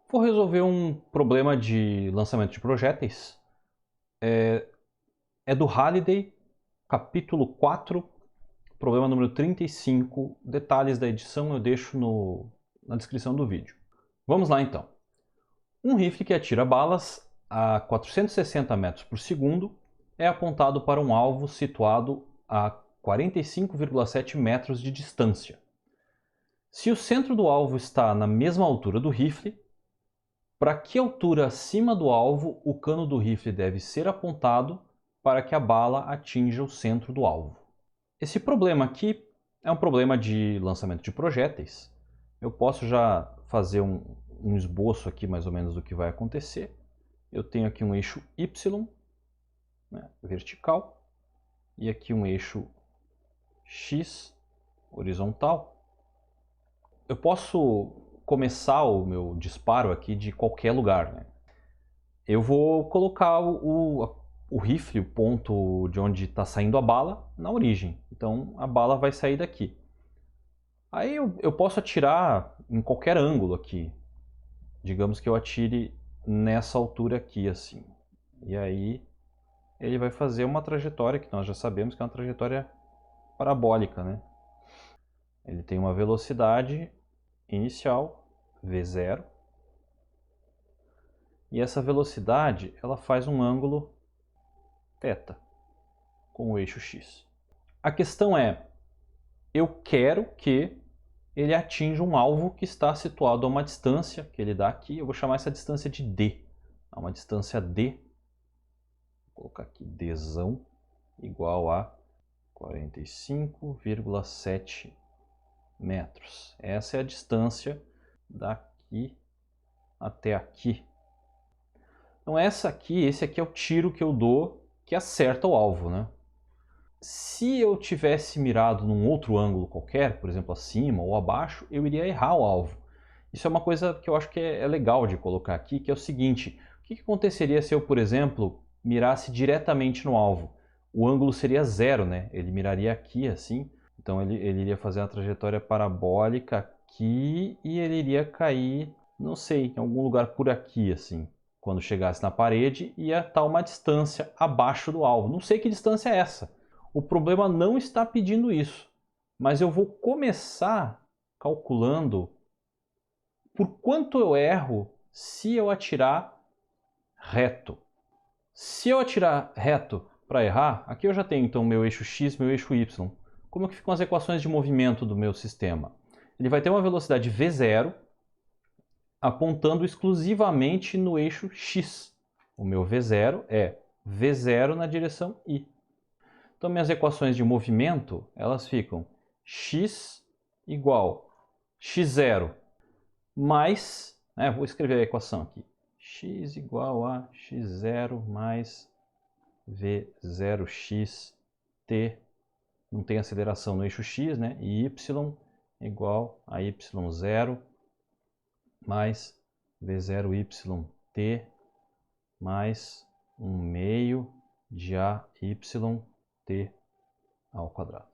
Vou resolver um problema de lançamento de projéteis. É do Halliday, capítulo 4, problema número 35. Detalhes da edição eu deixo na descrição do vídeo. Vamos lá então. Um rifle que atira balas a 460 metros por segundo é apontado para um alvo situado a 45,7 metros de distância. Se o centro do alvo está na mesma altura do rifle, para que altura acima do alvo o cano do rifle deve ser apontado para que a bala atinja o centro do alvo? Esse problema aqui é um problema de lançamento de projéteis. Eu posso já fazer um esboço aqui mais ou menos do que vai acontecer. Eu tenho aqui um eixo Y, né, vertical, e aqui um eixo X, horizontal. Eu posso começar o meu disparo aqui de qualquer lugar, né? Eu vou colocar o rifle, o ponto de onde está saindo a bala, na origem. Então a bala vai sair daqui. Aí eu posso atirar em qualquer ângulo aqui. Digamos que eu atire nessa altura aqui, assim. E aí ele vai fazer uma trajetória que nós já sabemos que é uma trajetória parabólica, né? Ele tem uma velocidade inicial, v0. E essa velocidade ela faz um ângulo θ com o eixo x. A questão é, eu quero que ele atinja um alvo que está situado a uma distância que ele dá aqui. Eu vou chamar essa distância de d. A uma distância d, vou colocar aqui dzão, igual a 45,7 metros. Essa é a distância daqui até aqui. Então esse aqui é o tiro que eu dou que acerta o alvo, né? Se eu tivesse mirado num outro ângulo qualquer, por exemplo acima ou abaixo, eu iria errar o alvo. Isso é uma coisa que eu acho que é legal de colocar aqui, que é o seguinte: o que aconteceria se eu, por exemplo, mirasse diretamente no alvo? O ângulo seria zero, né? Ele miraria aqui assim, então ele iria fazer uma trajetória parabólica aqui e ele iria cair, não sei, em algum lugar por aqui assim. Quando chegasse na parede, ia estar uma distância abaixo do alvo. Não sei que distância é essa. O problema não está pedindo isso, mas eu vou começar calculando por quanto eu erro se eu atirar reto. Se eu atirar reto para errar, aqui eu já tenho então meu eixo x, meu eixo y. Como é que ficam as equações de movimento do meu sistema? Ele vai ter uma velocidade v0 apontando exclusivamente no eixo x. O meu v0 é v0 na direção y. Então minhas equações de movimento, elas ficam x igual x0 mais, vou escrever a equação aqui, x igual a x0 mais v0xt, não tem aceleração no eixo x, né? E y igual a y0 mais v0yt mais 1 meio de AYT ao quadrado.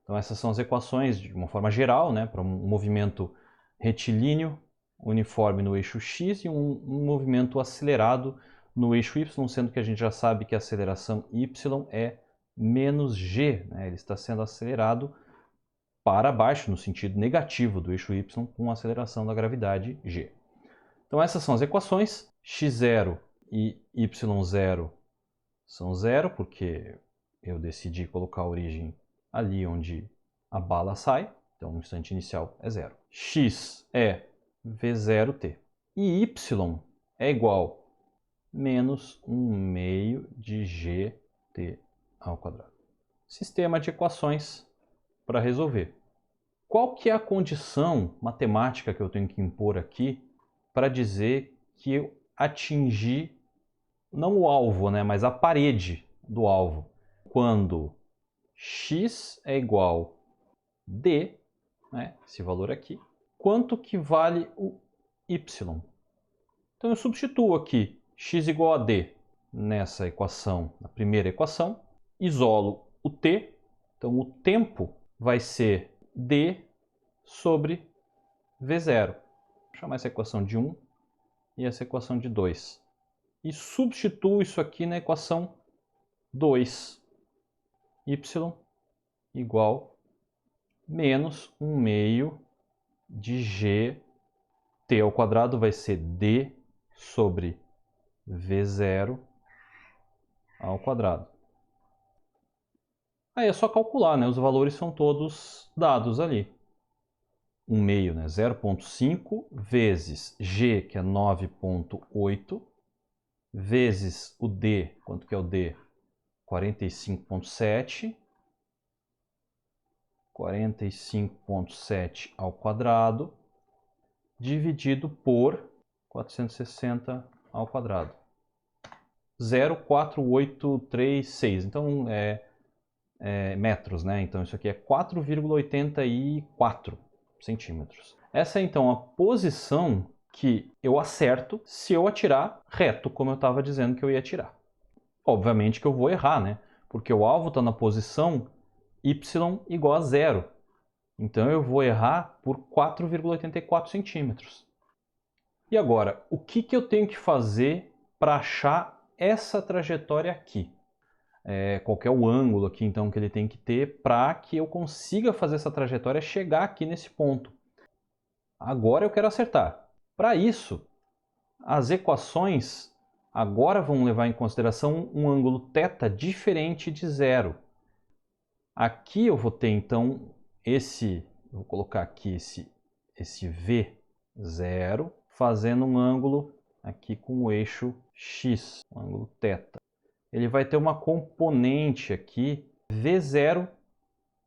Então essas são as equações de uma forma geral, né, para um movimento retilíneo uniforme no eixo x e um movimento acelerado no eixo y, sendo que a gente já sabe que a aceleração y é menos g, né, ele está sendo acelerado para baixo, no sentido negativo do eixo y, com a aceleração da gravidade g. Então essas são as equações, x0 e y0 são zero, porque eu decidi colocar a origem ali onde a bala sai, então o instante inicial é zero. X é v0t e y é igual a menos 1 meio de gt ao quadrado. Sistema de equações para resolver. Qual que é a condição matemática que eu tenho que impor aqui para dizer que eu atingi não o alvo, né, mas a parede do alvo, quando x é igual a d, né, esse valor aqui, quanto que vale o y? Então eu substituo aqui x igual a d nessa equação, na primeira equação, isolo o t, então o tempo vai ser d sobre v0. Vou chamar essa equação de 1, e essa equação de 2. E substituo isso aqui na equação 2. Y igual menos 1 meio de g. T ao quadrado vai ser d sobre V0 ao quadrado. Aí é só calcular, né? Os valores são todos dados ali. 1 meio, né? 0,5 vezes g, que é 9,8, vezes o d, quanto que é o d? 45,7. 45,7 ao quadrado, dividido por 460 ao quadrado. 0,4836. Então, metros, né? Então, isso aqui é 4,84 centímetros. Essa é, então, a posição que eu acerto se eu atirar reto, como eu estava dizendo que eu ia atirar. Obviamente que eu vou errar, né? Porque o alvo está na posição y igual a 0. Então, eu vou errar por 4,84 centímetros. E agora, o que eu tenho que fazer para achar essa trajetória aqui? Qual que é o ângulo aqui, então, que ele tem que ter para que eu consiga fazer essa trajetória chegar aqui nesse ponto. Agora eu quero acertar. Para isso, as equações agora vão levar em consideração um ângulo θ diferente de 0. Aqui eu vou ter, então, vou colocar aqui esse V0, fazendo um ângulo aqui com o eixo X, um ângulo θ. Ele vai ter uma componente aqui, V0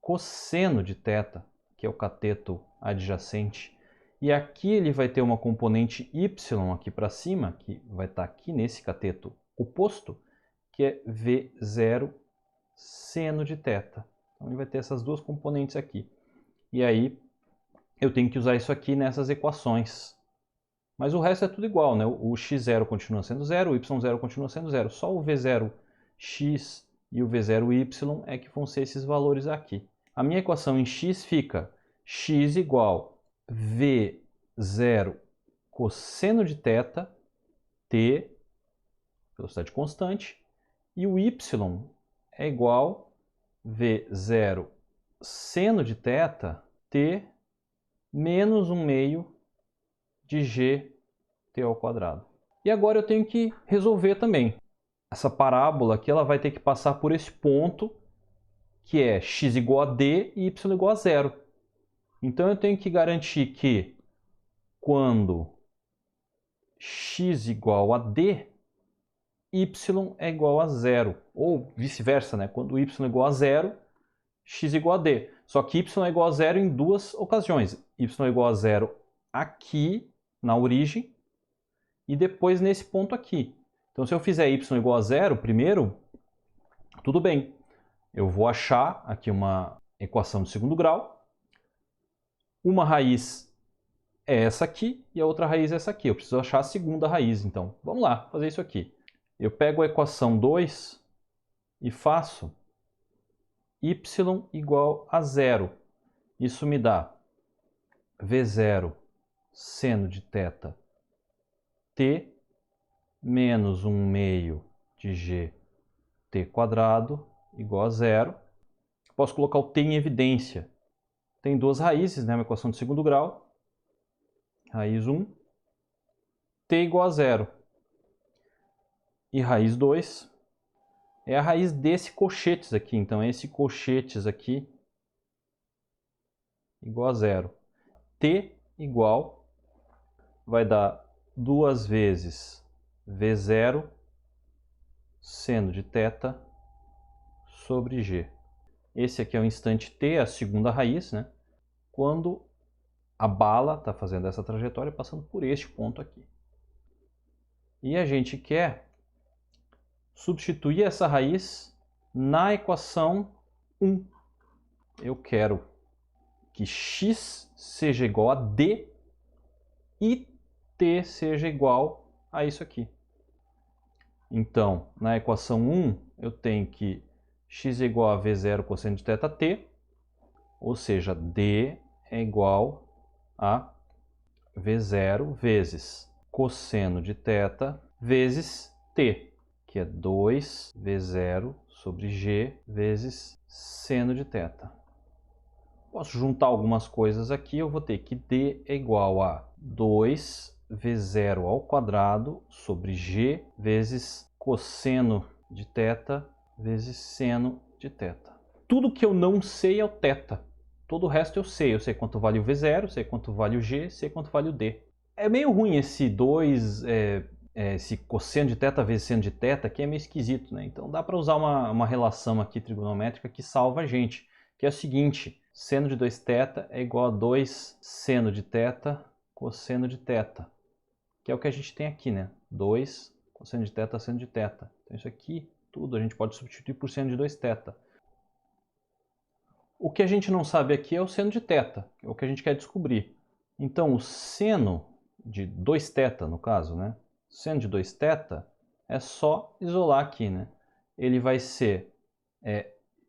cosseno de θ, que é o cateto adjacente. E aqui ele vai ter uma componente y aqui para cima, que vai estar aqui nesse cateto oposto, que é V0 seno de θ. Então ele vai ter essas duas componentes aqui. E aí eu tenho que usar isso aqui nessas equações. Mas o resto é tudo igual, né? O x0 continua sendo 0, o y0 continua sendo 0. Só o v0x e o v0y é que vão ser esses valores aqui. A minha equação em x fica x igual v0 cosseno de θ, t, velocidade constante, e o y é igual v0 seno de θ, t, menos 1 meio de g t ao quadrado. E agora eu tenho que resolver também. Essa parábola aqui ela vai ter que passar por esse ponto, que é x igual a d e y igual a 0. Então eu tenho que garantir que quando x igual a d, y é igual a 0. Ou vice-versa, né? Quando y é igual a 0, x igual a d. Só que y é igual a 0 em duas ocasiões. Y é igual a 0 aqui, na origem, e depois nesse ponto aqui. Então, se eu fizer y igual a 0 primeiro, tudo bem. Eu vou achar aqui uma equação de segundo grau. Uma raiz é essa aqui e a outra raiz é essa aqui. Eu preciso achar a segunda raiz, então. Vamos lá, fazer isso aqui. Eu pego a equação 2 e faço y igual a 0. Isso me dá v0 seno de θ t menos 1 meio de g t quadrado igual a 0. Posso colocar o t em evidência. Tem duas raízes, né? Uma equação de segundo grau. Raiz 1, t igual a 0. E raiz 2 é a raiz desse cochetes aqui. Então, esse cochetes aqui igual a 0. T igual vai dar 2 vezes V0 seno de θ sobre G. Esse aqui é o instante t, a segunda raiz, né? Quando a bala está fazendo essa trajetória passando por este ponto aqui. E a gente quer substituir essa raiz na equação 1. Eu quero que x seja igual a d e t seja igual a isso aqui. Então, na equação 1, eu tenho que x é igual a v0 cosseno de θt, ou seja, d é igual a v0 vezes cosseno de θ vezes t, que é 2v0 sobre g vezes seno de θ. Posso juntar algumas coisas aqui, eu vou ter que d é igual a 2v0 ao quadrado sobre g vezes cosseno de θ vezes seno de θ. Tudo que eu não sei é o θ. Todo o resto eu sei. Eu sei quanto vale o v0, sei quanto vale o g, sei quanto vale o d. É meio ruim esse esse cosseno de θ vezes seno de θ, que é meio esquisito, né? Então dá para usar uma relação aqui trigonométrica que salva a gente, que é o seguinte: seno de 2θ é igual a 2 seno de θ cosseno de θ, que é o que a gente tem aqui, né? 2 cosseno de θ seno de θ. Então isso aqui, tudo a gente pode substituir por seno de 2θ. O que a gente não sabe aqui é o seno de θ, é o que a gente quer descobrir. Então o seno de 2θ, no caso, né? Seno de 2θ é só isolar aqui, né? Ele vai ser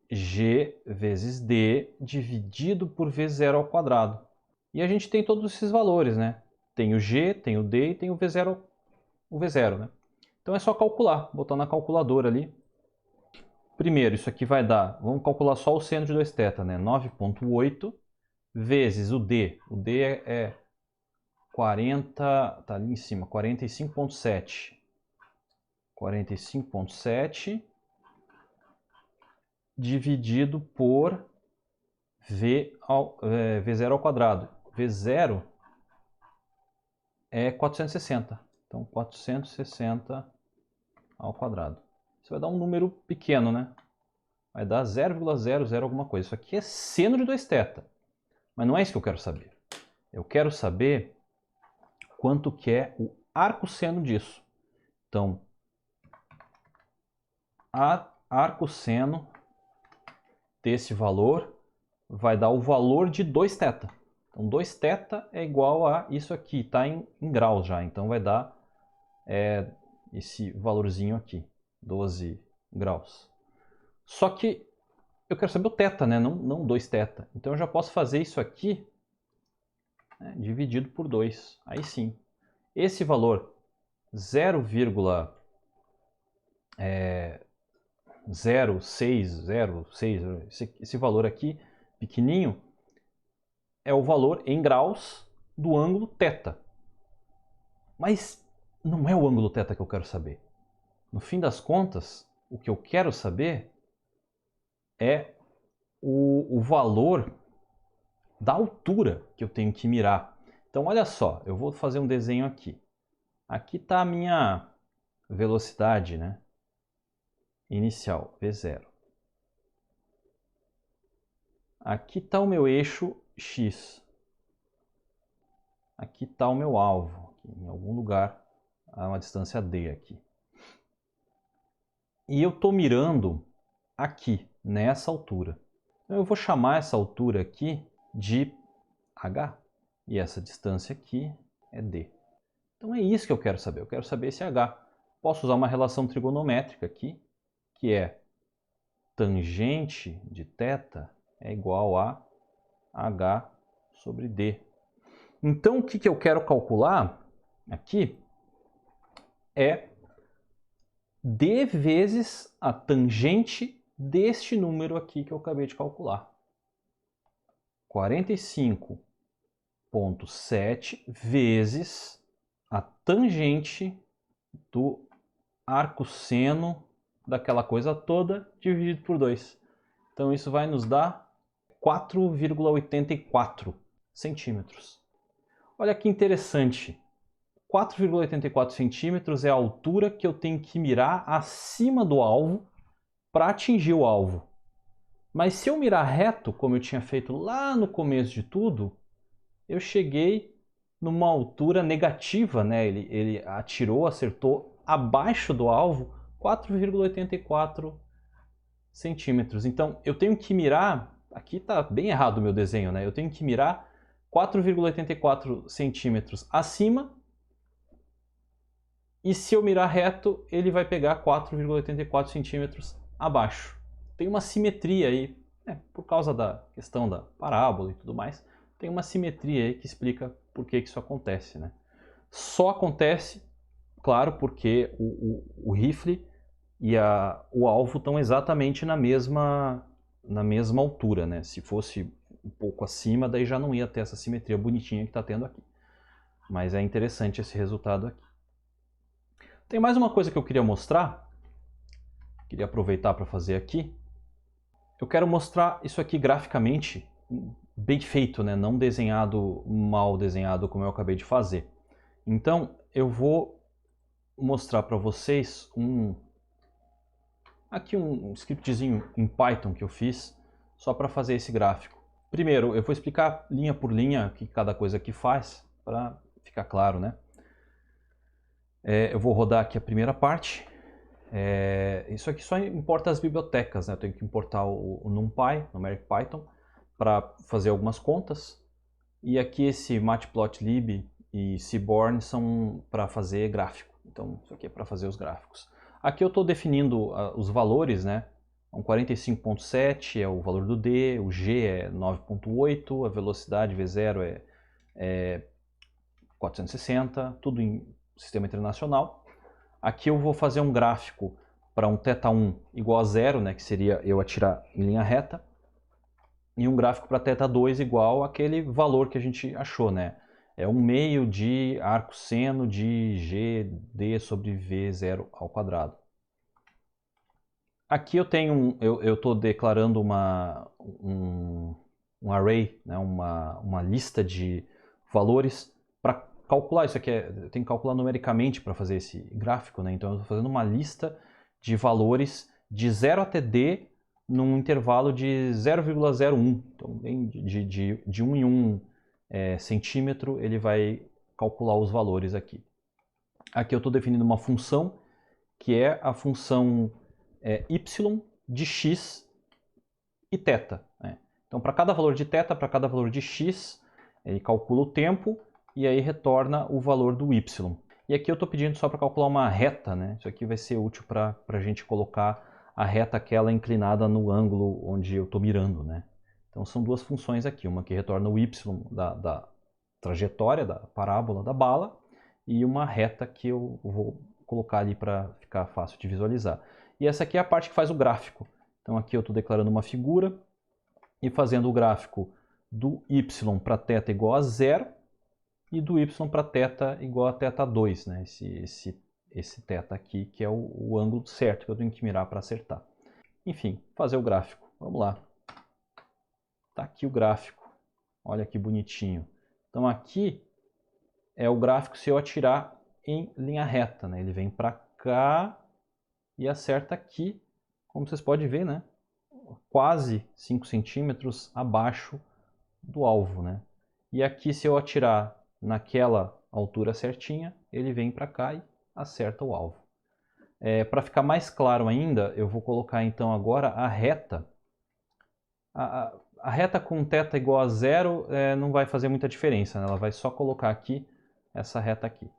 g vezes d dividido por v0 ao quadrado. E a gente tem todos esses valores, né? Tem o g, tem o d e tem o v0, né? Então é só calcular, botar na calculadora ali. Primeiro, isso aqui vai dar, vamos calcular só o seno de 2θ, né? 9,8 vezes o d. O d é 40, tá ali em cima, 45,7. 45,7 dividido por v0 ao quadrado. V0 é 460. Então, 460 ao quadrado. Isso vai dar um número pequeno, né? Vai dar 0,00 alguma coisa. Isso aqui é seno de 2θ. Mas não é isso que eu quero saber. Eu quero saber quanto que é o arcosseno disso. Então, arcosseno desse valor vai dar o valor de 2θ. Então, 2θ é igual a isso aqui, está em graus já. Então, vai dar esse valorzinho aqui, 12 graus. Só que eu quero saber o θ, né? Não 2θ. Então, eu já posso fazer isso aqui, né, dividido por 2. Aí sim. Esse valor 0,0606, esse valor aqui, pequenininho, é o valor em graus do ângulo θ. Mas não é o ângulo θ que eu quero saber. No fim das contas, o que eu quero saber é o valor da altura que eu tenho que mirar. Então, olha só, eu vou fazer um desenho aqui. Aqui está a minha velocidade, né, inicial, v0. Aqui está o meu eixo x. Aqui está o meu alvo, aqui, em algum lugar, a uma distância d aqui. E eu estou mirando aqui, nessa altura. Então, eu vou chamar essa altura aqui de h. E essa distância aqui é d. Então é isso que eu quero saber. Eu quero saber esse h. Posso usar uma relação trigonométrica aqui, que é tangente de θ é igual a h sobre d. Então, o que eu quero calcular aqui é d vezes a tangente deste número aqui que eu acabei de calcular. 45,7 vezes a tangente do arcosseno daquela coisa toda dividido por 2. Então, isso vai nos dar 4,84 centímetros. Olha que interessante. 4,84 centímetros é a altura que eu tenho que mirar acima do alvo para atingir o alvo. Mas se eu mirar reto, como eu tinha feito lá no começo de tudo, eu cheguei numa altura negativa, né? Ele acertou abaixo do alvo 4,84 centímetros. Então eu tenho que mirar, aqui está bem errado o meu desenho, né? Eu tenho que mirar 4,84 centímetros acima, e se eu mirar reto, ele vai pegar 4,84 centímetros abaixo. Tem uma simetria aí, né? Por causa da questão da parábola e tudo mais, tem uma simetria aí que explica por que isso acontece, né? Só acontece, claro, porque o rifle e o alvo estão exatamente na mesma altura, né? Se fosse um pouco acima, daí já não ia ter essa simetria bonitinha que está tendo aqui. Mas é interessante esse resultado aqui. Tem mais uma coisa que eu queria mostrar. Queria aproveitar para fazer aqui. Eu quero mostrar isso aqui graficamente bem feito, né? Não desenhado, mal desenhado como eu acabei de fazer. Então eu vou mostrar para vocês aqui um scriptzinho em Python que eu fiz só para fazer esse gráfico. Primeiro eu vou explicar linha por linha o que cada coisa aqui faz para ficar claro, né? Eu vou rodar aqui a primeira parte. Isso aqui só importa as bibliotecas, né? Eu tenho que importar o NumPy, Numeric Python, para fazer algumas contas. E aqui esse Matplotlib e Seaborn são para fazer gráfico. Então isso aqui é para fazer os gráficos. Aqui eu estou definindo os valores, né? Um 45.7 é o valor do D, o G é 9.8, a velocidade V0 é 460, tudo em sistema internacional. Aqui eu vou fazer um gráfico para um θ1 igual a 0, né, que seria eu atirar em linha reta, e um gráfico para θ2 igual àquele valor que a gente achou, né? É 1/2 de arco seno de GD sobre V0 ao quadrado. Aqui eu estou declarando um array, né, uma lista de valores para calcular isso aqui. Eu tenho que calcular numericamente para fazer esse gráfico, né? Então eu estou fazendo uma lista de valores de 0 até D num intervalo de 0,01. Então de 1 em 1 centímetro ele vai calcular os valores aqui. Aqui eu estou definindo uma função que é a função y de x e θ. Né? Então, para cada valor de θ, para cada valor de x, ele calcula o tempo e aí retorna o valor do y. E aqui eu estou pedindo só para calcular uma reta. Né? Isso aqui vai ser útil para a gente colocar a reta aquela inclinada no ângulo onde eu estou mirando. Né? Então, são duas funções aqui. Uma que retorna o y da trajetória, da parábola da bala, e uma reta que eu vou colocar ali para ficar fácil de visualizar. E essa aqui é a parte que faz o gráfico. Então aqui eu estou declarando uma figura e fazendo o gráfico do y para θ igual a 0 e do y para θ igual a θ2, né? Esse θ aqui que é o ângulo certo que eu tenho que mirar para acertar. Enfim, fazer o gráfico. Vamos lá. Está aqui o gráfico. Olha que bonitinho. Então aqui é o gráfico se eu atirar em linha reta, né? Ele vem para cá e acerta aqui, como vocês podem ver, né? Quase 5 centímetros abaixo do alvo, né? E aqui, se eu atirar naquela altura certinha, ele vem para cá e acerta o alvo. Para ficar mais claro ainda, eu vou colocar então agora a reta. A reta com θ igual a 0 não vai fazer muita diferença, né? Ela vai só colocar aqui essa reta aqui.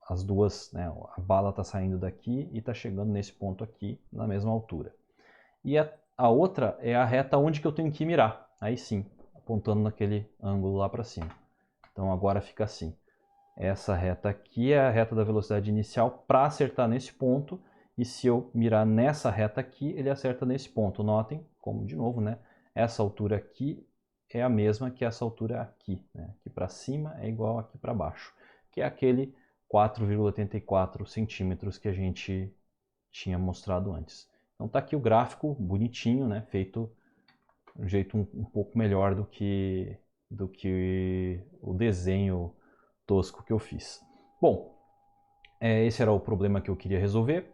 As duas, né, a bala está saindo daqui e está chegando nesse ponto aqui, na mesma altura. E a outra é a reta onde que eu tenho que mirar. Aí sim, apontando naquele ângulo lá para cima. Então agora fica assim. Essa reta aqui é a reta da velocidade inicial para acertar nesse ponto. E se eu mirar nessa reta aqui, ele acerta nesse ponto. Notem, como de novo, né, essa altura aqui é a mesma que essa altura aqui. Né? Aqui para cima é igual aqui para baixo. Que é aquele 4,84 centímetros que a gente tinha mostrado antes. Então está aqui o gráfico bonitinho, né, feito de um jeito um pouco melhor do que o desenho tosco que eu fiz. Bom, esse era o problema que eu queria resolver.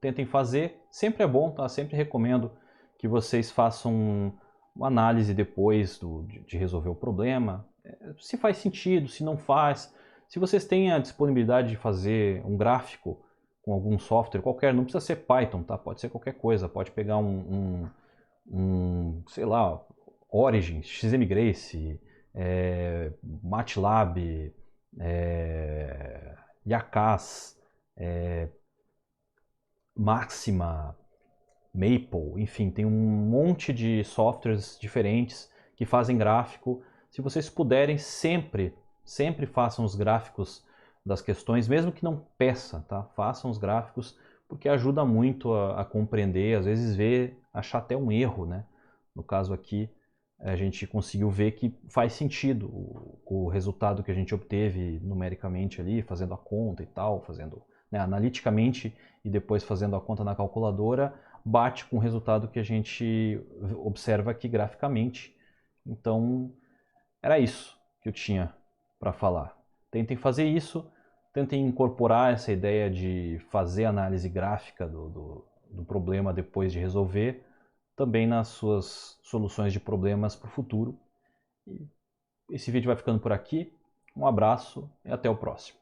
Tentem fazer, sempre é bom, tá? Sempre recomendo que vocês façam uma análise depois de resolver o problema. Se faz sentido, se não faz. Se vocês têm a disponibilidade de fazer um gráfico com algum software qualquer, não precisa ser Python, tá? Pode ser qualquer coisa, pode pegar sei lá, Origin, XMGrace, MATLAB, Yakas, Maxima, Maple, enfim, tem um monte de softwares diferentes que fazem gráfico. Se vocês puderem, sempre sempre façam os gráficos das questões, mesmo que não peça, tá? Façam os gráficos, porque ajuda muito a compreender, às vezes ver, achar até um erro, né? No caso aqui, a gente conseguiu ver que faz sentido o resultado que a gente obteve numericamente ali, fazendo a conta e tal, fazendo, né, analiticamente e depois fazendo a conta na calculadora, bate com o resultado que a gente observa aqui graficamente. Então, era isso que eu tinha para falar. Tentem fazer isso, tentem incorporar essa ideia de fazer análise gráfica do problema depois de resolver, também nas suas soluções de problemas para o futuro. E esse vídeo vai ficando por aqui. Um abraço e até o próximo.